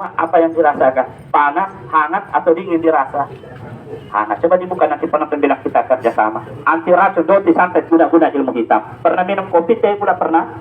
rumah, apa yang dirasakan? Panas, hangat, atau dingin dirasa? Hangat. Coba dibuka nanti penonton bilang kita kerjasama. Anti racun, doti, santet, guna-guna ilmu hitam. Pernah minum kopi, teh, gula pernah?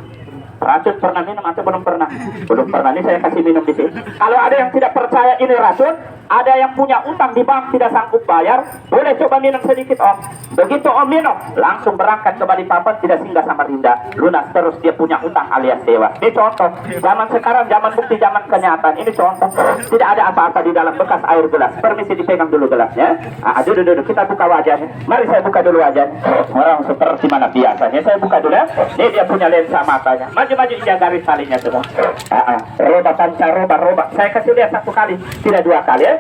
Racun pernah minum atau belum pernah? Belum pernah. Ini saya kasih minum di sini. Kalau ada yang tidak percaya ini racun, ada yang punya utang di bank tidak sanggup bayar, boleh coba minum sedikit om. Begitu om minum, langsung berangkat ke Balikpapan, tidak singgah Samarinda, lunas terus dia punya utang alias dewa. Ini contoh. Zaman sekarang, zaman bukti, zaman kenyataan. Ini contoh. Tidak ada apa-apa di dalam bekas air gelas. Permisi dipegang dulu gelasnya. Duduk. Kita buka wajahnya. Mari saya buka dulu wajahnya. Orang seperti mana biasanya. Saya buka dulu ya. Ini dia punya lensa matanya. Maju injak garis talinya semua. Roba pancaroba roba. Saya kasih lihat satu kali, tidak dua kali ya.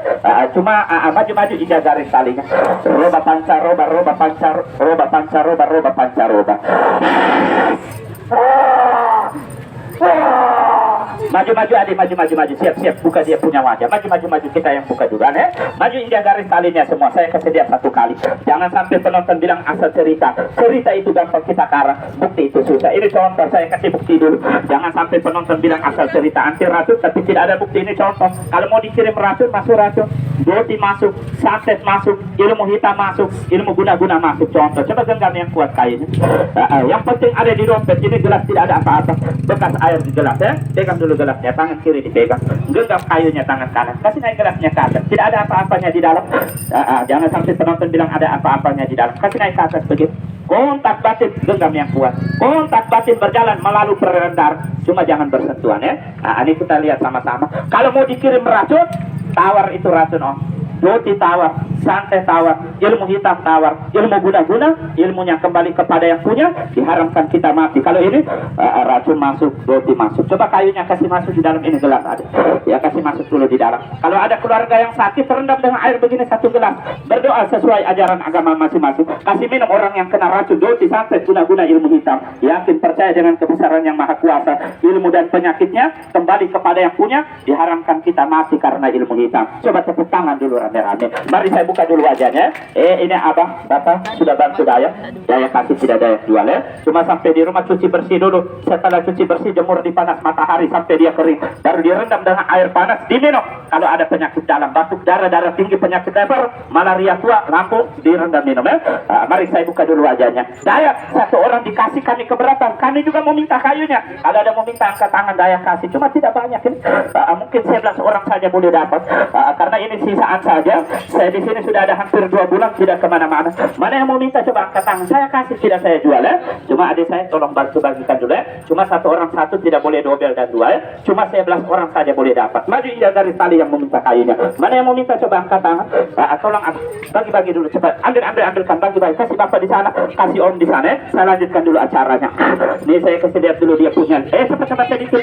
Cuma maju injak garis talinya. Roba pancaroba roba pancaroba roba pancaroba. Maju adik, maju, siap, buka dia punya wajah. Maju, kita yang buka duluan ya. Maju injak garis talinya semua. Saya kasih lihat satu kali. Jangan sampai penonton bilang asal cerita. Cerita itu gampang kita karang, bukti itu susah. Ini contoh, saya kasih bukti dulu. Jangan sampai penonton bilang asal cerita anti racun tapi tidak ada bukti. Ini contoh. Kalau mau dikirim racun, masuk racun. Doti masuk, santet masuk, ilmu hitam masuk, ilmu guna-guna masuk. Contoh, coba genggam yang kuat kayunya. Yang penting ada di dompet. Ini gelas tidak ada apa-apa. Bekas air di gelas ya. Pegang dulu gelasnya, tangan kiri dipegang, genggam kayunya tangan kanan, kasih naik gelasnya ke atas, tidak ada apa-apanya di dalam. Jangan sampai penonton bilang ada apa-apanya di dalam, kasih naik ke atas begitu. Kontak batin, genggam yang kuat. Kontak batin berjalan melalui peredaran, cuma jangan bersentuhan ya. Ini kita lihat sama-sama. Kalau mau dikirim racun, tawar itu racun om. Doti tawar, santet tawar, ilmu hitam tawar, ilmu guna-guna, ilmunya kembali kepada yang punya, diharamkan kita mati. Kalau ini racun masuk, doti masuk. Coba kayunya kasih masuk di dalam ini gelas ada. Ya kasih masuk dulu di dalam. Kalau ada keluarga yang sakit, rendam dengan air begini satu gelas. Berdoa sesuai ajaran agama masing-masing. Kasih minum orang yang kena racun, doti, santet, guna-guna, ilmu hitam. Yakin percaya dengan kebesaran yang maha kuasa. Ilmu dan penyakitnya kembali kepada yang punya, diharamkan kita mati karena ilmu hitam. Coba tepuk tangan dulu rame-rame. Mari saya buka dulu wajahnya. Ini abang, bapak sudah bantu daya kasih tidak daya jual ya. Cuma sampai di rumah cuci bersih dulu. Setelah cuci bersih, jemur di panas matahari sampai dia kering. Baru direndam dengan air panas, diminum. Kalau ada penyakit dalam, batuk, darah tinggi, penyakit lebar, malaria tua, lampu, direndam minum ya. Mari saya buka dulu wajahnya. Daya, satu orang dikasih, kami keberatan. Kami juga mau minta kayunya. Kalau ada mau minta, angkat tangan, daya kasih. Cuma tidak banyak ini. Mungkin 11 orang saja boleh dapat. Karena ini sisaan saja. Saya di sini sudah ada hampir 2 bulan tidak kemana-mana. Mana yang mau minta coba angkat tangan. Saya kasih, tidak saya jual ya. Cuma adik saya tolong bantu bagikan dulu ya. Cuma satu orang satu, tidak boleh dobel dan 2 ya. Cuma 11 orang saja boleh dapat. Maju injak garis tali yang meminta kayunya. Mana yang mau minta coba angkat tangan. Tolong bagi-bagi dulu cepat. Ambilkan bagi-bagi. Kasih bapak di sana, kasih om di sana ya. Saya lanjutkan dulu acaranya. Ini saya kasih lihat dulu dia punya. Cepat sedikit.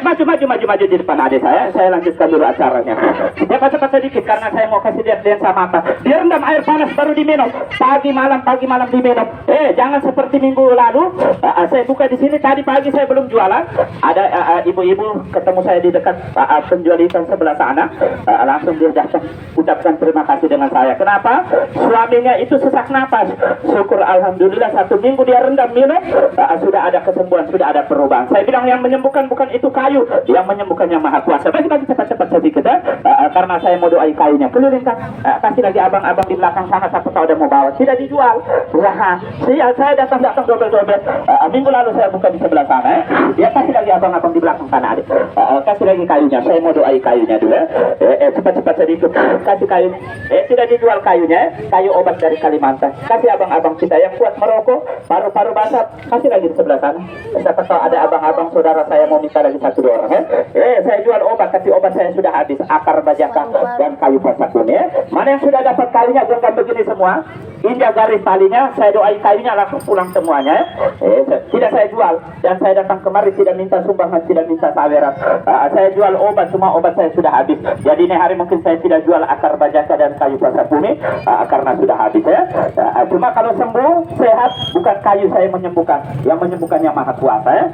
Maju di depan adik saya. Saya lanjutkan dulu acaranya. Cepat sedikit karena saya mau kasih lihat lensa mata. Direndam air panas baru diminum. Pagi malam diminum. Jangan seperti minggu lalu. Saya buka di sini tadi pagi saya belum jualan. Ada ibu-ibu ketemu saya di dekat penjual ikan sebelah sana. Langsung dia datang ucapkan terima kasih dengan saya. Kenapa? Suaminya itu sesak napas. Syukur alhamdulillah 1 minggu dia rendam minum. Sudah ada kesembuhan, sudah ada perubahan. Saya bilang yang menyembuhkan bukan itu kayu, yang menyembuhkan yang maha kuasa. Bagi-bagi cepat sedikit ya. Karena saya mau doai kayunya. Kelilingkan. Kasih lagi abang-abang di belakang sana, siapa tahu ada mau bawa. Tidak dijual. Saya datang dobel-dobel. Minggu lalu saya buka di sebelah sana ya. Ya kasih lagi abang-abang di belakang sana adik. Kasih lagi kayunya. Saya mau doai kayunya dulu ya. Cepat sedikit. Kasih kayunya. Tidak dijual kayunya ya. Kayu obat dari Kalimantan. Kasih abang-abang kita yang kuat merokok, paru-paru basah. Kasih lagi di sebelah sana. Siapa tahu ada abang-abang saudara saya mau minta lagi 1-2 orang ya. Saya jual obat, tapi obat saya sudah habis. Akar bajaka dan kayu pasakun ya. Mana yang sudah dapat kayunya genggam begini semua. Injak garis talinya, saya doai kayunya langsung pulang semuanya. Tidak saya jual dan saya datang kemari tidak minta sumbangan, tidak minta saweran. Saya jual obat, cuma obat saya sudah habis. Jadi ini hari mungkin saya tidak jual akar bajaka dan kayu pasakuni karena sudah habis ya. Cuma kalau sembuh sehat, bukan kayu saya menyembuhkan, yang menyembuhkan yang maha kuasa ya.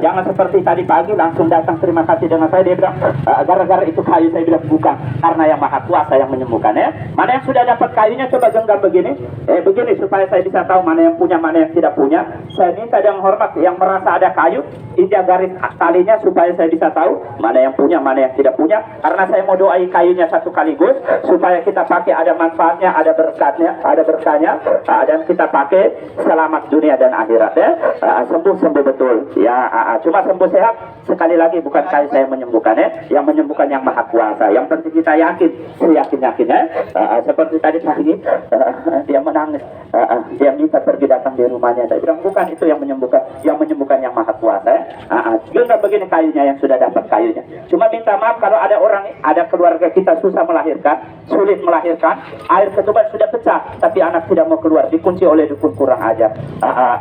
Jangan seperti tadi pagi langsung datang terima kasih dengan saya, dia bilang gara-gara itu kayu. Saya bilang bukan, karena yang maha kuasa yang menyembuhkan ya. Mana yang sudah dapat kayunya coba genggam begini. Begini supaya saya bisa tahu mana yang punya, mana yang tidak punya. Saya minta dengan hormat yang merasa ada kayu, injak garis talinya supaya saya bisa tahu mana yang punya, mana yang tidak punya. Karena saya mau doai kayunya satu kaligus supaya kita pakai ada manfaatnya, ada berkahnya, dan kita pakai selamat dunia dan akhirat ya. Sembuh betul ya. Cuma sembuh sehat sekali lagi bukan kayu saya menyembuhkan ya, yang menyembuhkan yang maha kuasa. Yang penting kita yakin, yakin ya. Seperti tadi pagi dia menangis, dia minta pergi datang di rumahnya. Saya bilang bukan itu yang menyembuhkan yang maha kuasa ya. Juga begini kayunya yang sudah dapat kayunya. Cuma minta maaf kalau ada orang, ada keluarga kita susah melahirkan, sulit melahirkan, air ketuban sudah pecah, tapi anak tidak mau keluar, dikunci oleh dukun kurang ajar.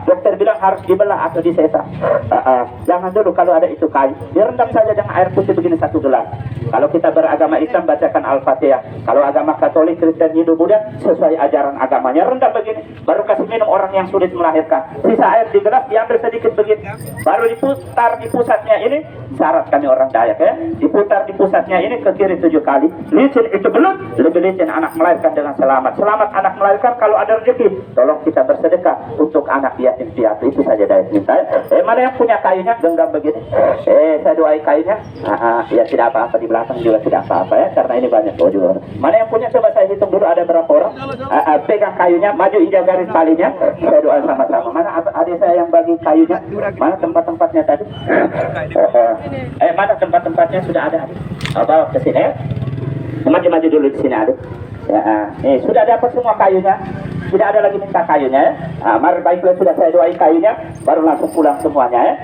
Dokter bilang harus dibelah atau disesat. Jangan dulu kalau ada itu kayu, direndam saja dengan air putih begini 1 gelas. Kalau kita beragama Islam bacakan Al-Fatihah. Kalau agama Katolik, Kristen, Hindu, Buddha sesuai ajaran agamanya, rendam begini, baru kasih minum orang yang sulit melahirkan. Sisa air di gelas diambil sedikit begini, baru diputar di pusatnya ini. Syarat kami orang Dayak ya, diputar di pusatnya ini ke kiri 7 kali. Licin itu belum, lebih licin anak melahirkan dengan selamat. Selamat anak melahirkan. Kalau ada rezeki, tolong kita bersedekah untuk anak yatim piatu. Itu saja Dayak minta. Mana yang punya kayunya genggam begini. Saya doai kayunya. Ya tidak apa-apa, di belakang juga tidak apa-apa ya, karena ini banyak juga. Mana yang punya, coba saya hitung dulu ada berapa orang. Pegang kayunya, maju injak garis talinya. Saya doa sama-sama. Mana adik saya yang bagi kayunya? Mana tempat-tempatnya tadi? Mana tempat-tempatnya sudah ada? Bawa ke sini ya. Maju dulu di sini adik. Ya, sudah dapat semua kayunya. Tidak ada lagi minta kayunya ya. Mari baiklah, sudah saya doai kayunya, baru langsung pulang semuanya ya.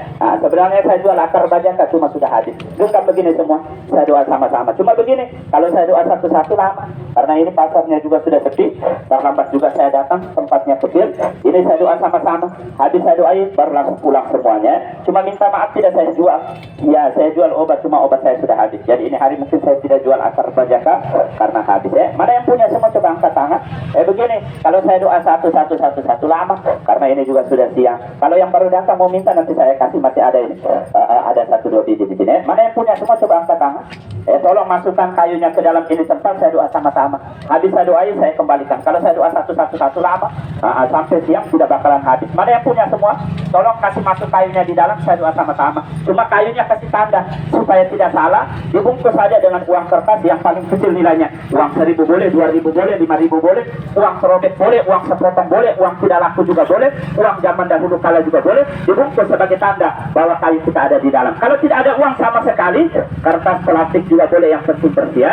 Sebenarnya saya jual akar bajaka, cuma sudah habis. Bukan begini semua, saya doa sama-sama. Cuma begini, kalau saya doa satu-satu lama, karena ini pasarnya juga sudah sepi. Terlambat juga saya datang, tempatnya kecil. Ini saya doa sama-sama, habis saya doain, baru langsung pulang semuanya. Cuma minta maaf tidak saya jual. Ya, saya jual obat, cuma obat saya sudah habis. Jadi ini hari mungkin saya tidak jual akar bajaka karena habis ya. Mana yang punya semua coba angkat tangan. Begini, kalau saya doa satu lama, karena ini juga sudah siang. Kalau yang baru datang mau minta nanti saya kasih, masih ada ini. Ada 1-2 biji di sini. Mana yang punya semua coba angkat tangan. Tolong masukkan kayunya ke dalam ini tempat, saya doa sama-sama. Habis saya doain, saya kembalikan. Kalau saya doa satu lama, sampai siang sudah bakalan habis. Mana yang punya semua, tolong kasih masuk kayunya di dalam, saya doa sama-sama. Cuma kayunya kasih tanda supaya tidak salah. Dibungkus saja dengan uang kertas yang paling kecil nilainya. Uang 1.000 boleh, 2.000 boleh, 5.000 boleh, uang serobek boleh, uang sepotong boleh, uang tidak laku juga boleh, uang zaman dahulu kala juga boleh. Dibungkus sebagai tanda bahwa kayu kita ada di dalam. Kalau tidak ada uang sama sekali, kertas plastik juga boleh, yang penting bersih ya.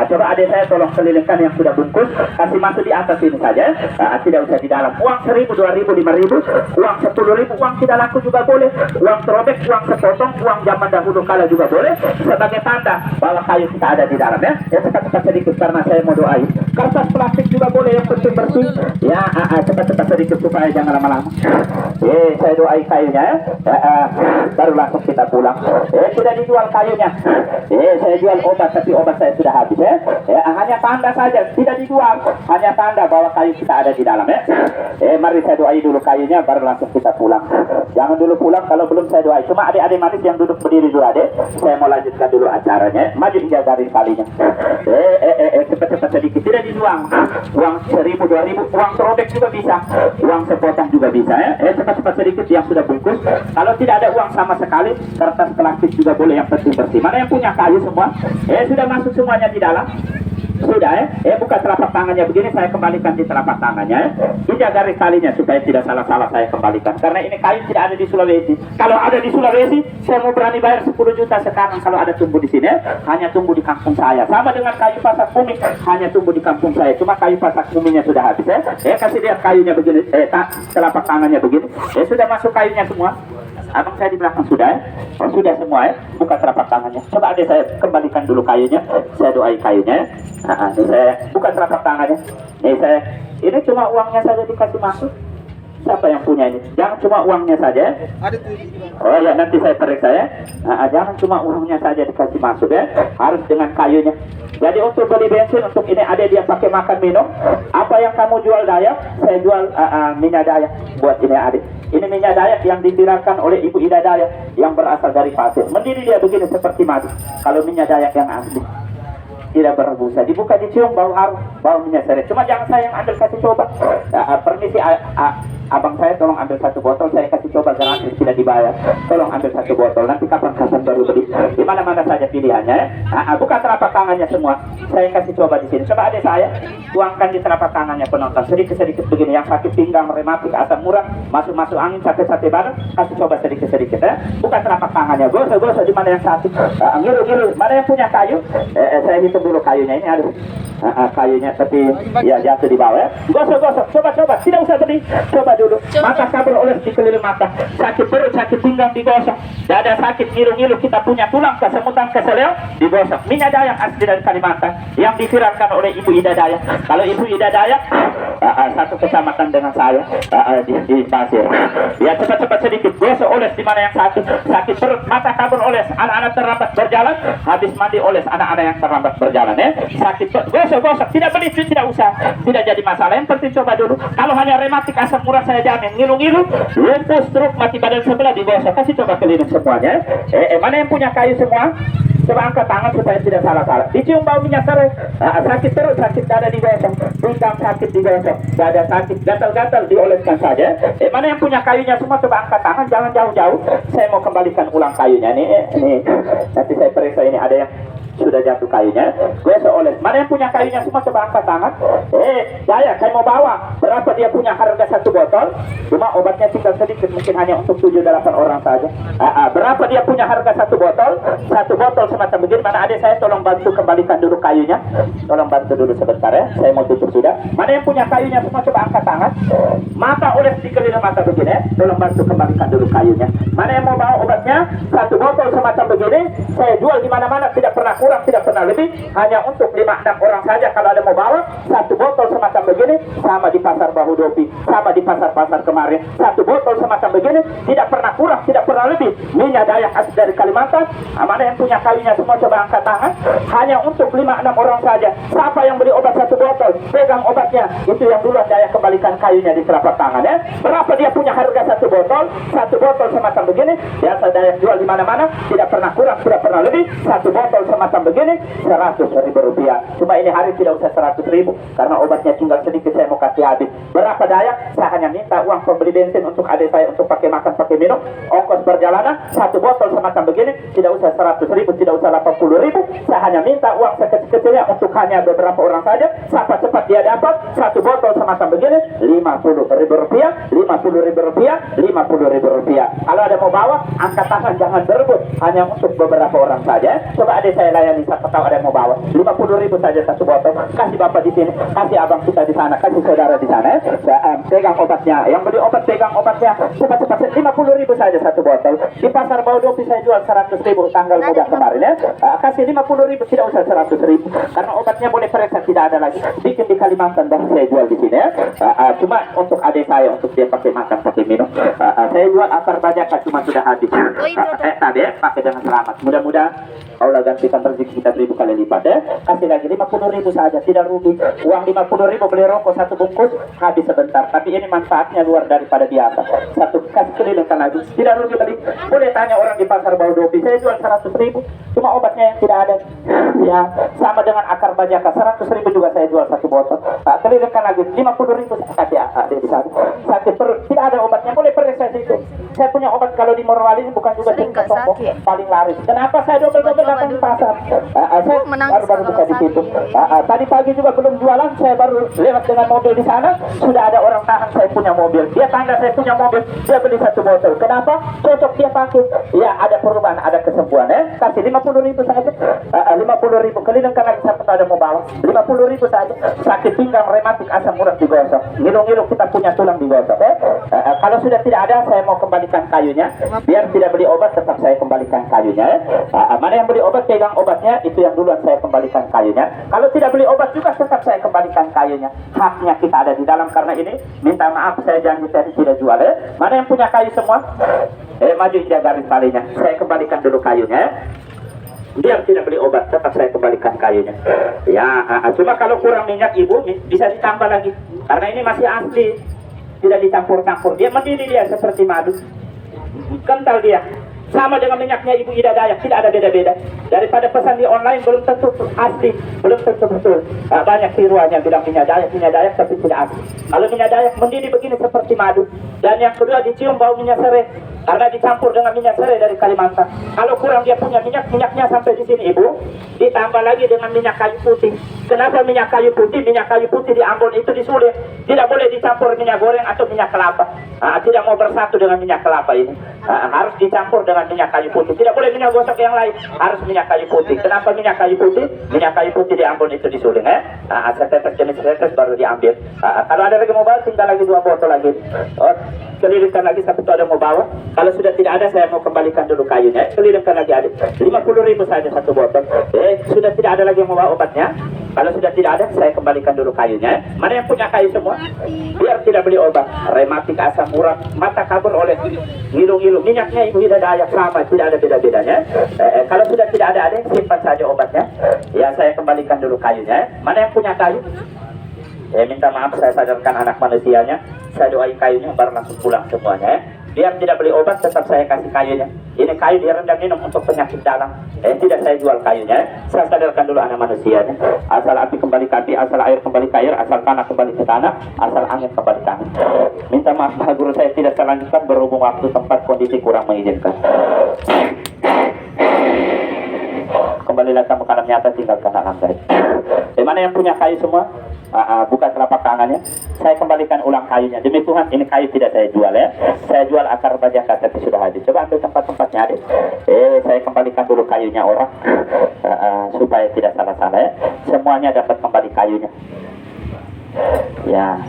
Coba adik saya tolong kelilingkan yang sudah bungkus, kasih masuk di atas ini saja. Tidak usah di dalam. Uang 1.000, 2.000, 5.000, uang 10.000, uang tidak laku juga boleh, uang serobek, uang sepotong, uang zaman dahulu kala juga boleh, sebagai tanda bahwa kayu kita ada di dalam ya. Cepat-cepat sedikit karena saya mau doain. Kertas plastik juga boleh, yang penting bersih ya. Cepat-cepat sedikit supaya jangan lama-lama. Saya doai kayunya ya. Baru langsung kita pulang. Tidak dijual kayunya. Saya jual obat, tapi obat saya sudah habis ya. Hanya tanda saja, tidak dijual, hanya tanda bahwa kayu kita ada di dalam ya. Mari saya doai dulu kayunya, baru langsung kita pulang. Jangan dulu pulang kalau belum saya doai. Cuma adik-adik manis yang duduk berdiri dulu adik, saya mau lanjutkan dulu acaranya. Maju injak garis talinya. Cepat-cepat sedikit, tidak dijual. Uang 1.000, 2.000, uang serobek juga bisa, uang sepotong juga bisa ya. Cepat-cepat sedikit yang sudah bungkus. Kalau tidak ada uang sama sekali, kertas plastik juga boleh, yang penting bersih. Mana yang punya kayu semua? Sudah masuk semuanya di dalam. Sudah buka telapak tangannya begini, saya kembalikan di telapak tangannya. Injak garis talinya supaya tidak salah-salah saya kembalikan. Karena ini kayu tidak ada di Sulawesi. Kalau ada di Sulawesi, saya mau berani bayar 10 juta sekarang kalau ada tumbuh di sini. Hanya tumbuh di kampung saya. Sama dengan kayu pasak bumi, hanya tumbuh di kampung saya. Cuma kayu pasak buminya sudah habis ya. Kasih lihat kayunya begini, telapak tangannya begini. Sudah masuk kayunya semua. Abang saya di belakang sudah ya. Sudah semua ya. Buka telapak tangannya. Coba adik saya kembalikan dulu kayunya. Saya doai kayunya ya. Ini saya buka telapak tangannya. Ini cuma uangnya saja dikasih masuk. Siapa yang punya ini? Jangan cuma uangnya saja. Oh ya, nanti saya periksa ya. Jangan cuma uangnya saja dikasih masuk ya. Harus dengan kayunya. Jadi untuk beli bensin, untuk ini ada dia pakai makan minum. Apa yang kamu jual Dayak, saya jual minyak Dayak buat ini adik. Ini minyak Dayak yang diviralkan oleh Ibu Ida Dayak yang berasal dari pasir. Mendiri dia begini seperti madu. Kalau minyak Dayak yang asli. tidak berbusa. Dibuka, dicium, bau harum, bau minyak seret. Cuma jangan saya yang ambil, kasih coba. Permisi, abang saya tolong ambil satu botol, saya kasih coba gratis, tidak dibayar. Tolong ambil satu botol, nanti kapan-kapan baru beli. Di mana-mana saja pilihannya. Buka telapak tangannya semua. Saya kasih coba di sini. Coba adik saya tuangkan di telapak tangannya penonton, sedikit-sedikit begini. Yang sakit pinggang, rematik, asam urat, masuk-masuk angin, sakit-sakit badan, kasih coba sedikit-sedikit ya. Buka telapak tangannya, gosok-gosok di mana yang sakit. Ngilu-ngilu, mana yang punya kayu? Saya hitung dulu kayunya ini ada. Kayunya tapi ya jatuh di bawah ya. Gosok-gosok, coba-coba, tidak usah beli. Coba dulu, mata kabel oles di keliling mata, sakit perut, sakit pinggang digosok, dada sakit, ngilu-ngilu, kita punya tulang kesemutan, keseleo, digosok. Minyak Dayak asli dari Kalimantan yang diviralkan oleh Ibu Ida Dayak. Kalau Ibu Ida Dayak satu kecamatan dengan saya di Pasir. Ya, cepat-cepat sedikit, gosok oles di mana yang sakit, sakit perut, mata kabel oles, anak-anak terlambat berjalan, habis mandi oles anak-anak yang terlambat berjalan ya. Sakit perut, gosok-gosok, tidak beli, tidak usah, tidak jadi masalah. Yang penting coba dulu. Kalau hanya rematik, asam urat, saya jamin, ngilu-ngilu, lumpuh, stroke, mati badan sebelah, digosok. Kasih coba keliling semuanya. Mana yang punya kayu semua? Coba angkat tangan supaya tidak salah-salah. Dicium bau minyak seret. Sakit perut, sakit dada, digosok. Pinggang sakit, digosok. Dada sakit, gatal-gatal, dioleskan saja. Mana yang punya kayunya semua? Coba angkat tangan, jangan jauh-jauh. Saya mau kembalikan ulang kayunya nih. Nanti saya periksa ini ada yang sudah jatuh kayunya, gosok oles. Mana yang punya kayunya semua? Coba angkat tangan. Saya mau bawa. Berapa dia punya harga satu botol? Cuma obatnya tinggal sedikit, mungkin hanya untuk 7-8 orang saja. Berapa dia punya harga satu botol? Satu botol semacam begini. Mana adik saya, tolong bantu kembalikan dulu kayunya. Tolong bantu dulu sebentar ya. Saya mau tutup sudah. Mana yang punya kayunya semua? Coba angkat tangan. Mata oles di keliling mata begini ya. Tolong bantu kembalikan dulu kayunya. Mana yang mau bawa obatnya? Satu botol semacam begini. Saya jual di mana-mana, tidak pernah kurang, tidak pernah lebih, hanya untuk 5-6 orang saja. Kalau ada mau bawa satu botol semacam begini, sama di pasar Bahu Dopi, sama di pasar-pasar kemarin, satu botol semacam begini, tidak pernah kurang, tidak pernah lebih. Minyak Dayak asli dari Kalimantan. Mana yang punya kayunya semua? Coba angkat tangan. Hanya untuk 5-6 orang saja. Siapa yang beli obat satu botol, pegang obatnya, itu yang duluan Dayak kembalikan kayunya di telapak tangan ya. Berapa dia punya harga satu botol? Satu botol semacam begini, biasa Dayak jual di mana-mana, tidak pernah kurang, tidak pernah lebih. Satu botol semacam begini, 100.000 rupiah. Cuma ini hari tidak usah 100.000 karena obatnya tinggal sedikit, saya mau kasih habis. Berapa Dayak? Saya hanya minta uang pembeli bensin untuk adik saya untuk pakai makan, pakai minum, ongkos perjalanan. Satu botol semacam begini tidak usah 100.000, tidak usah 80.000. Saya hanya minta uang sekecil-kecilnya untuk hanya beberapa orang saja. Siapa cepat dia dapat satu botol semacam begini, 50.000 rupiah, 50.000 rupiah, 50.000 rupiah. Kalau ada mau bawa, angkat tangan, jangan berebut, hanya untuk beberapa orang saja. Coba adik saya layani, siapa tahu ada yang mau bawa. 50.000 saja satu botol. Kasih bapak di sini, kasih abang kita di sana, kasih saudara di sana. Pegang obatnya, yang beli obat pegang obatnya, cepat-cepat. 50.000 saja satu botol. Di pasar Bahu Dopi saya jual 100.000 tanggal muda kemarin ya. Kasih 50.000, tidak usah 100.000 karena obatnya boleh periksa, tidak ada lagi. Bikin di Kalimantan dan saya jual di sini ya. Cuma untuk adik saya, untuk dia pakai makan, pakai minum. Saya jual akar bajaka, cuma sudah habis. Tadi ya, pakai dengan selamat. Mudah-mudahan Allah gantikan rezeki kita 1000 kali lipat ya. Kasih lagi 50.000 saja, tidak rugi. Uang 50.000 beli rokok satu bungkus habis sebentar. Tapi ini manfaatnya luar daripada biasa. Satu kasih kelilingkan lagi, tidak rugi beli. Boleh tanya orang di pasar Bahu Dopi, saya jual 100.000. Cuma obatnya yang tidak ada. Ya, sama dengan akar bajaka, 100.000 juga saya jual satu botol. Kelilingkan lagi 50.000 kasih adik di sana. Sakit perut, tidak ada obatnya, boleh periksa situ. Saya punya obat kalau di Morowali ini bukan juga sering ketemu, paling laris. Kenapa saya double-double datang di pasar? Saya baru buka di situ. Tadi pagi juga belum jualan, saya baru lewat dengan mobil di sana. Sudah ada orang tahan saya punya mobil. Dia tanda saya punya mobil, dia beli satu botol. Kenapa? Cocok dia pakai. Ya, ada perubahan, ada kesembuhan ya. Kasih 50.000 saja. 50.000 kelilingkan lagi, siapa tahu ada mau bawa. 50.000 saja. Sakit pinggang, rematik, asam urat digosok. Ngilu-ngilu, kita punya tulang digosok ya. Kalau sudah tidak ada, saya mau kembalikan kayunya. Biar tidak beli obat, tetap saya kembalikan kayunya ya. Mana yang beli obat, pegang obatnya, itu yang duluan saya kembalikan kayunya. Kalau tidak beli obat juga, tetap saya kembalikan kayunya. Haknya kita ada di dalam, karena ini minta maaf, saya janji tadi tidak jual ya. Mana yang punya kayu semua? Maju dia garis talinya, saya kembalikan dulu kayunya ya. Biar tidak beli obat, tetap saya kembalikan kayunya ya. Cuma kalau kurang minyak ibu, bisa ditambah lagi, karena ini masih asli, tidak dicampur-campur. Dia mendidih, dia seperti madu, kental dia. sama dengan minyaknya Ibu Ida Dayak, tidak ada beda-beda. Daripada pesan di online belum tentu asli, belum tentu betul. Banyak tiruannya bilang minyak Dayak tapi tidak asli. Kalau minyak Dayak mendidih begini seperti madu. Dan yang kedua dicium bau minyak serai karena dicampur dengan minyak serai dari Kalimantan. Kalau kurang dia punya minyaknya sampai di sini Ibu, ditambah lagi dengan minyak kayu putih. Kenapa minyak kayu putih? Minyak kayu putih di Ambon itu disulit, tidak boleh dicampur minyak goreng atau minyak kelapa. Tidak mau bersatu dengan minyak kelapa ini. Harus dicampur dengan minyak kayu putih. Tidak boleh minyak gosok yang lain, harus minyak kayu putih. Kenapa minyak kayu putih? Minyak kayu putih di Ambon itu disuling setetes jenis setetes baru diambil. Kalau ada lagi mau bawa, tinggal lagi 2 botol lagi. Kelilingkan lagi satu ada mau bawa. Kalau sudah tidak ada, saya mau kembalikan dulu kayunya. Kelilingkan lagi adik. 50.000 saja satu botol. Sudah tidak ada lagi yang mau bawa obatnya. Kalau sudah tidak ada, saya kembalikan dulu kayunya. Mana yang punya kayu semua? Biar tidak beli obat. Rematik, asam urat, mata kabur oleh ngilu-ngilu. Minyaknya Ibu Ida Dayak sama, tidak ada beda-bedanya. Kalau sudah tidak ada, simpan saja obatnya. Ya, saya kembalikan dulu kayunya. Mana yang punya kayu? Minta maaf, saya sadarkan anak manusianya. Saya doai kayunya baru langsung pulang semuanya. Biar tidak beli obat, tetap saya kasih kayunya. Ini kayu direndam minum untuk penyakit dalam. Tidak saya jual kayunya. Saya sadarkan dulu anak manusianya. Asal api kembali ke api, asal air kembali ke air, asal tanah kembali ke tanah, asal angin kembali ke angin. Minta maaf Pak Guru, saya tidak selanjutkan berhubung waktu, tempat, kondisi kurang mengizinkan. Kembalilah kamu ke alam nyata, tinggalkan alam gaib. Mana yang punya kayu semua? Buka telapak tangannya. Saya kembalikan ulang kayunya. Demi Tuhan, ini kayu tidak saya jual ya. Saya jual akar bajak tapi sudah habis. Coba ambil tempat-tempatnya adik. Saya kembalikan dulu kayunya orang supaya tidak salah-salah ya. Semuanya dapat kembali kayunya. Ya.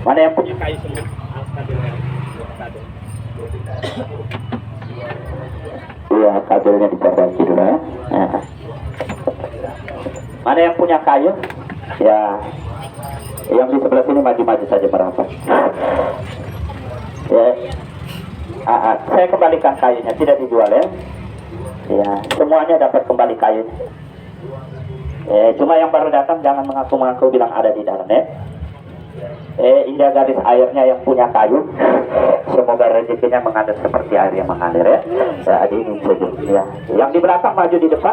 Mana yang punya kayu semua? Iya, kabelnya diperbaiki dulu ya. Mana yang punya kayu? Ya, yang di sebelah sini maju-maju saja merapat. Ya, saya kembalikan kayunya, tidak dijual ya. Ya, semuanya dapat kembali kayunya. Cuma yang baru datang jangan mengaku-ngaku bilang ada di dalam ya. Indah garis airnya yang punya kayu, semoga rezekinya mengalir seperti air yang mengalir ya. Ini saja ya. Yang di belakang maju di depan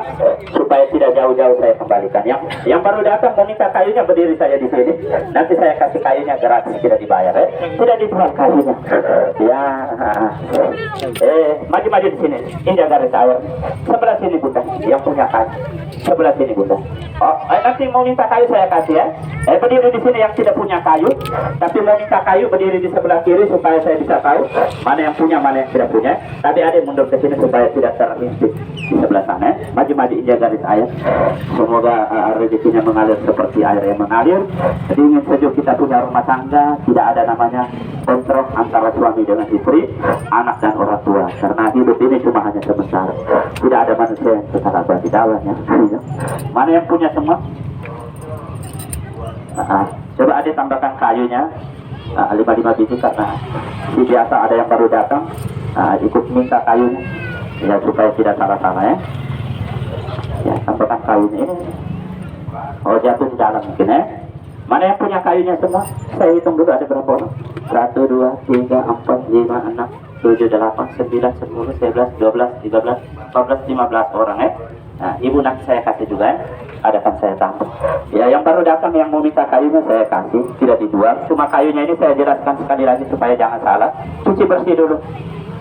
supaya tidak jauh-jauh, saya kembalikan. Yang baru datang mau minta kayunya berdiri saja di sini. Nanti saya kasih kayunya gratis, tidak dibayar ya. Tidak dijual kayunya. Ya. Maju-maju di sini. Indah garis air. Sebelah sini Bunda, yang punya kayu. Sebelah sini Bunda. Nanti mau minta kayu saya kasih ya. Berdiri di sini yang tidak punya kayu, tapi mau minta kayu berdiri di sebelah kiri supaya saya bisa tahu mana yang punya, mana yang tidak punya. Tadi ada yang mundur ke sini supaya tidak terhimpit di sebelah sana. Maju-maju injak garis air. Semoga rezekinya mengalir seperti air yang mengalir. Ingin sejuk kita punya rumah tangga, tidak ada namanya kontrol antara suami dengan istri, anak dan orang tua. Karena hidup ini cuma hanya sebentar. Tidak ada manusia yang kekal abadi dalamnya. Mana yang punya semua? Coba ada tambahkan kayunya 5 biji karena biasa ada yang baru datang ikut minta kayunya ya, supaya tidak salah-salah ya. Ya, tambahkan kayunya ini. Jatuh di dalam mungkin ya. Mana yang punya kayunya semua? Saya hitung dulu ada berapa orang. 1, 2, 3, 4, 5, 6, 7, 8, 9, 10, 11, 12, 13, 14, 15 orang ya. Nah, Ibu nanti saya kasih juga ya. Adakan saya tambah. Ya, yang baru datang yang mau minta kayunya saya kasih, tidak dijual. Cuma kayunya ini saya jelaskan sekali lagi supaya jangan salah. Cuci bersih dulu.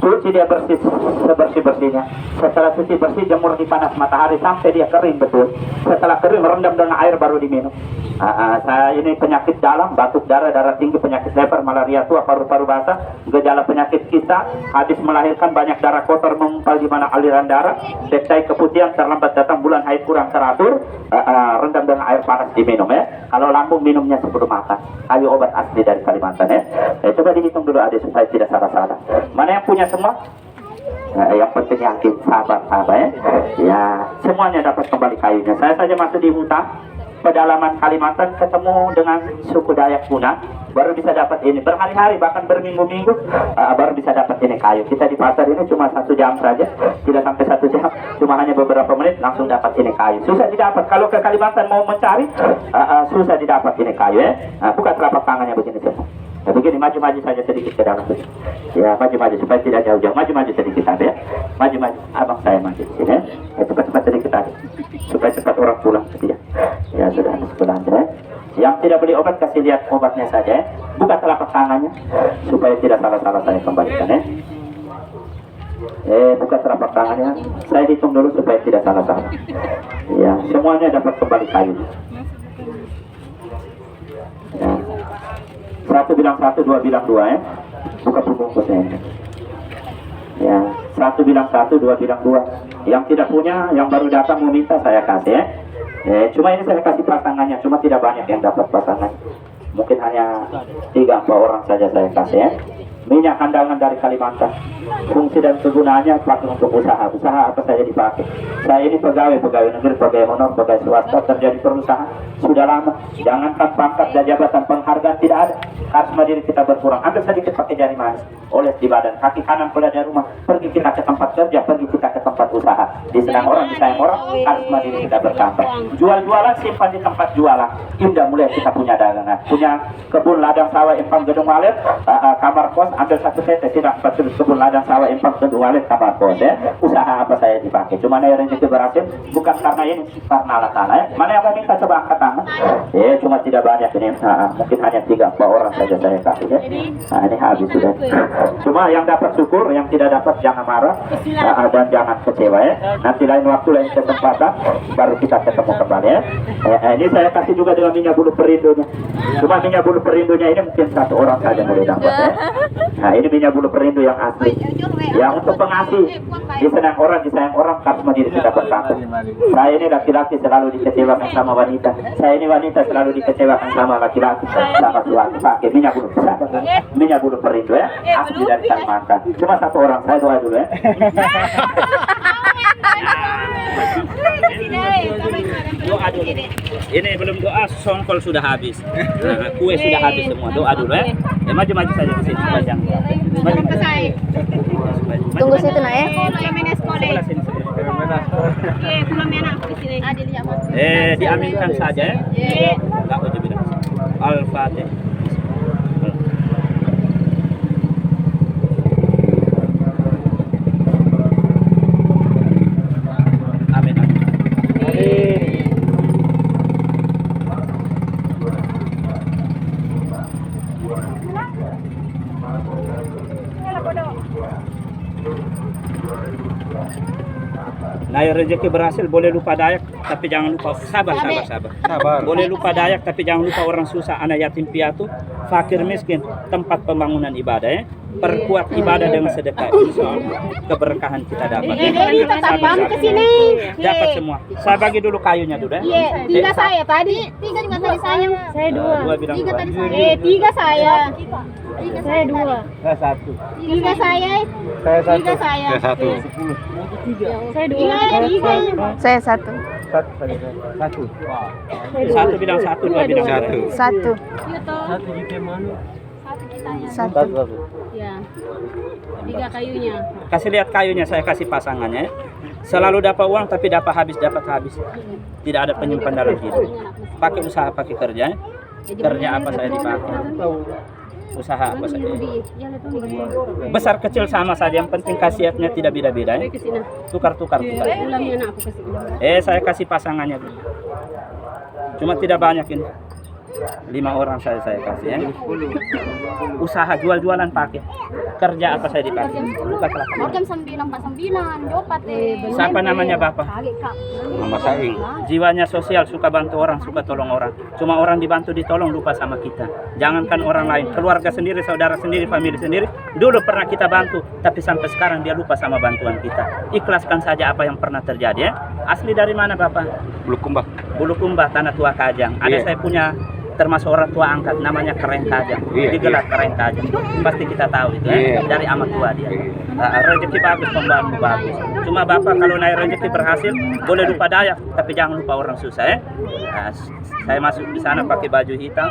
Cuci dia bersih sebersih-bersihnya. Setelah cuci bersih, jemur di panas matahari sampai dia kering betul. Setelah kering, rendam dengan air baru diminum. Saya ini penyakit dalam, batuk darah, darah tinggi, penyakit leper, malaria tua, paru-paru basah, gejala penyakit kita, habis melahirkan banyak darah kotor mengumpal di mana aliran darah, detai keputihan, terlambat datang bulan haid kurang teratur, rendam dengan air panas diminum ya. Kalau lambung minumnya sebelum makan. Kayu obat asli dari Kalimantan ya. Coba dihitung dulu adik supaya tidak salah-salah. Mana yang punya semua? Yang penting yakin, sabar ya. Ya, semuanya dapat kembali kayunya. Saya saja masuk di hutan pedalaman Kalimantan ketemu dengan suku Dayak Kuna, baru bisa dapat ini berhari-hari bahkan berminggu-minggu baru bisa dapat ini kayu. Kita di pasar ini cuma 1 jam saja, tidak sampai 1 jam, cuma hanya beberapa menit langsung dapat ini kayu. Susah didapat. Kalau ke Kalimantan mau mencari susah didapat ini kayu ya. Buka telapak tangannya begini semua. begini, maju-maju saja sedikit ke dalam. Ya, maju-maju supaya tidak jauh-jauh. Maju-madu sedikit aja ya. Maju-maju, abang saya maju di sini. Ya, cepat-cepat sedikit aja. Supaya cepat orang pulang ya. Ya sudah, sebelah aja. Yang tidak beli obat kasih lihat obatnya saja ya. Buka telapak tangannya supaya tidak salah-salah saya kembalikan ya. Buka telapak tangannya. Saya hitung dulu supaya tidak salah-salah. Ya, semuanya dapat kembali kayu. Ya. Satu bilang satu, dua bilang dua ya. Buka pungkusnya ini. Ya, satu bilang satu, dua bilang dua. Yang tidak punya, yang baru datang mau minta saya kasih ya. Cuma ini saya kasih pasangannya, cuma tidak banyak yang dapat pasangan. Mungkin hanya 3-4 orang saja saya kasih ya. Minyak kandangan dari Kalimantan. Fungsi dan kegunaannya pakai untuk usaha. Usaha apa saja dipakai. Saya ini pegawai negeri, pegawai honor, pegawai swasta, kerja di perusahaan sudah lama. Jangankan pangkat dan jabatan, penghargaan tidak ada. Harus mandiri kita berkurang. Ambil sedikit pakai jari manis, oles di badan, kaki kanan pulang dari rumah. Pergi kita ke tempat kerja, pergi kita ke tempat usaha. Disenang orang, disayang orang, harus mandiri kita berkantor. Jual-jualan simpan di tempat jualan. Indah mulai kita punya dagangan, punya kebun ladang sawah empang gedung walet, kamar kos. Ambil satu tete, tidak betul kebun ladang sawah empang gedung walet, kamar kos ya. Usaha apa saya dipakai. Cuma yang rezeki berhasil bukan karena ini, karena Allah Ta'ala ya. Mana yang mau minta coba angkat tangan. Cuma tidak banyak ini. Mungkin hanya 3-4 orang saja saya kasih ya. Ini habis sudah. Cuma yang dapat syukur, yang tidak dapat jangan marah dan jangan kecewa ya. Nanti lain waktu, lain kesempatan baru kita ketemu kembali ya. Ini saya kasih juga dengan minyak bulu perindunya. Cuma minyak bulu perindunya ini mungkin 1 orang saja boleh dapat ya. Nah, ini minyak bulu perindu yang asli. Yang untuk pengasih, disenang orang, disayang orang, harus mandiri kita berkantor. Saya ini laki-laki selalu dikecewakan sama wanita. Saya ini wanita selalu dikecewakan sama laki-laki, sama suami. Pakai minyak bulu perindu ya, asli dari Kalimantan. Cuma 1 orang, saya doa dulu ya. Doa dulu. Ini belum doa, songkol sudah habis. Kue sudah habis semua. Doa dulu ya. Maju-maju saja ke sini, panjang. Maju ke saya. Tunggu situ nak ya. Diaminkan saja ya. Enggak usah bilang. Al-Fatihah. Nah, rezeki berhasil boleh lupa Dayak, tapi jangan lupa sabar. Boleh lupa Dayak, tapi jangan lupa orang susah, anak yatim piatu, fakir miskin, tempat pembangunan ibadah ya. Perkuat ibadah dengan sedekah, insyaallah keberkahan kita dapat. Dapat semua. Saya bagi dulu kayunya dulu ya. 3 saya tadi, 3 juga tadi saya. Saya 2. 2 bilang 3 tadi saya. 3 saya. Saya 2. Saya 1. 3 saya. Saya 1. 3 saya. Saya 1. Saya 2. Saya 1. 1 bilang 1, 2 bilang 1. 1. 1 juta mana? 1. Ya. 3 kayunya. Kasih lihat kayunya, saya kasih pasangannya. Selalu dapat uang tapi dapat habis. Tidak ada penyimpan dalam hidup. Pakai usaha, pakai kerja. Kerja apa saya dipakai. Usaha apa saja. Besar kecil sama saja, yang penting khasiatnya tidak beda-beda ya. Tukar-tukar. Ulangnya nak aku kasih. Saya kasih pasangannya dulu. Cuma tidak banyak ini. 5 orang saya kasih ya. Usaha jual-jualan pakai. Kerja apa saya dipakai. Buka telapak. Jam 9:49 jopat Siapa namanya Bapak? Mama Saing. Jiwanya sosial, suka bantu orang, suka tolong orang. Cuma orang dibantu ditolong lupa sama kita. Jangankan orang lain, keluarga sendiri, saudara sendiri, famili sendiri. Dulu pernah kita bantu, tapi sampai sekarang dia lupa sama bantuan kita. Ikhlaskan saja apa yang pernah terjadi ya. Asli dari mana Bapak? Bulukumba, Tanah Tua Kajang. Ada saya punya termasuk orang tua angkat, namanya Keren Kajang. Digelar Keren Kajang. Pasti kita tahu itu ya. Dari amat tua dia. Rezeki bagus, pembantu bagus. Cuma Bapak kalau naik rezeki berhasil, boleh lupa Dayak, tapi jangan lupa orang susah ya. Saya masuk di sana pakai baju hitam,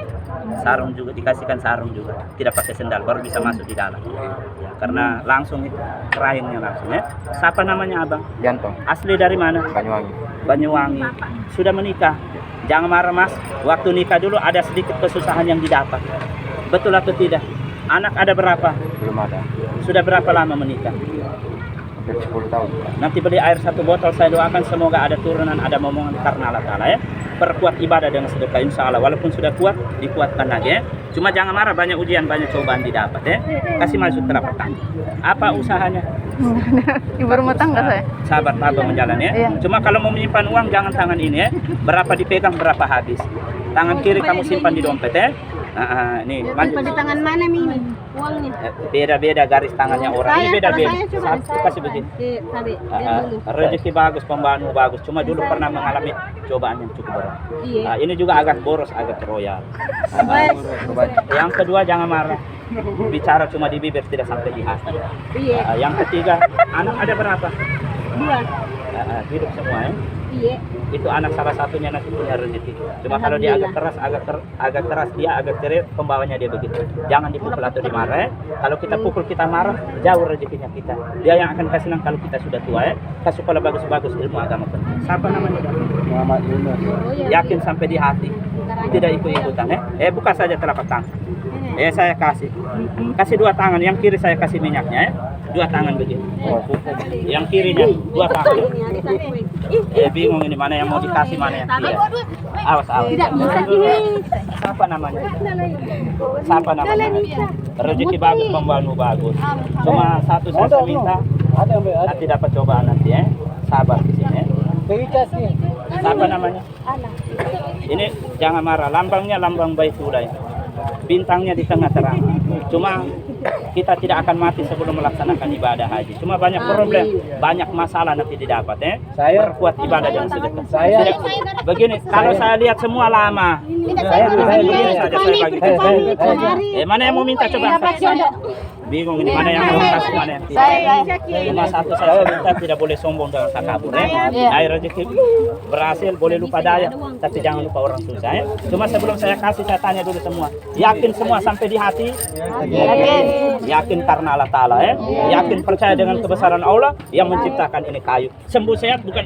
sarung juga, dikasihkan sarung juga. Tidak pakai sendal, baru bisa masuk di dalam. Ya, karena langsung itu, keraingnya langsung ya. Siapa namanya Abang? Jantong. Asli dari mana? Banyuwangi. Sudah menikah? Jangan marah Mas, waktu nikah dulu ada sedikit kesusahan yang didapat. Betul atau tidak? Anak ada berapa? Belum ada. Sudah berapa lama menikah? Hampir 10 tahun. Nanti beli air 1 botol, saya doakan semoga ada turunan, ada momongan karena Allah Ta'ala ya. Perkuat ibadah dengan sedekah insya Allah. Walaupun sudah kuat, dikuatkan lagi ya. Cuma jangan marah, banyak ujian, banyak cobaan didapat ya. Kasih masuk telapak tangan. Apa usahanya? Ibu rumah tangga saya. Sabar, tabah menjalani ya. Iya. Cuma kalau mau menyimpan uang, jangan tangan ini ya. Berapa dipegang, berapa habis. Tangan kiri kamu simpan di dompet ya. Ini Simpan di tangan mana Mimi? Uangnya. beda-beda garis tangannya orang. Ini Saya, beda-beda. kalau saya coba, Satu kasih begini. Sabi, lihat dulu. Rezeki bagus, pembahamu bagus. Cuma dulu pernah mengalami cobaan yang cukup berat. Iya. Ini juga agak boros, agak royal. Yang kedua jangan marah. Bicara cuma di bibir, tidak sampai di hati. Iya. Yang ketiga, anak ada berapa? 2. Hidup semua ya. Iya. Itu anak salah satunya nanti punya rezeki. Cuma kalau dia agak keras, agak keras dia agak cerit, pembawanya dia begitu. Jangan dipukul atau dimarah. Kalau kita pukul, kita marah, jauh rezekinya kita. Dia yang akan kasih senang kalau kita sudah tua ya. Kasih sekolah bagus-bagus, ilmu agama penting. Siapa namanya? Muhammad Yunus. Oh, iya. Yakin sampai di hati, tidak ikut-ikutan ya. Buka saja telapak tangan. Saya kasih 2 tangan, yang kiri saya kasih minyaknya ya. 2 tangan begini. Yang kirinya 2 tangan. Bingung ini mana yang mau dikasih, mana yang tidak. Awas. Tidak bisa ini. Siapa namanya? Siapa namanya? Rezeki bagus, pembantu bagus. Cuma satu saya minta, Ada Mbak, ada. nanti dapat cobaan nanti ya. Sabar di sini ya. Terikas nih. Siapa namanya? Ini jangan marah, lambangnya lambang Baitullah. Bintangnya di tengah terang. Cuma kita tidak akan mati sebelum melaksanakan ibadah haji. Cuma banyak problem, banyak masalah nanti didapat ya. Saya- Perkuat ibadah dan sedekah. Saya- Tidak- begini, kalau saya lihat semua lama. Saya Begini saja saya bagi. saya- Mana yang mau minta coba? Bingung ini mana yang mau kasih, mana yang tidak. Cuma satu saya minta, tidak boleh sombong dan takabur ya. Air rezeki berhasil, boleh lupa daya, tapi jangan lupa orang susah ya. Cuma sebelum saya kasih, saya tanya dulu semua. Yakin semua sampai di hati? Yakin karena Allah Ta'ala ya. Yakin percaya dengan kebesaran Allah yang menciptakan ini kayu. Sembuh sehat bukan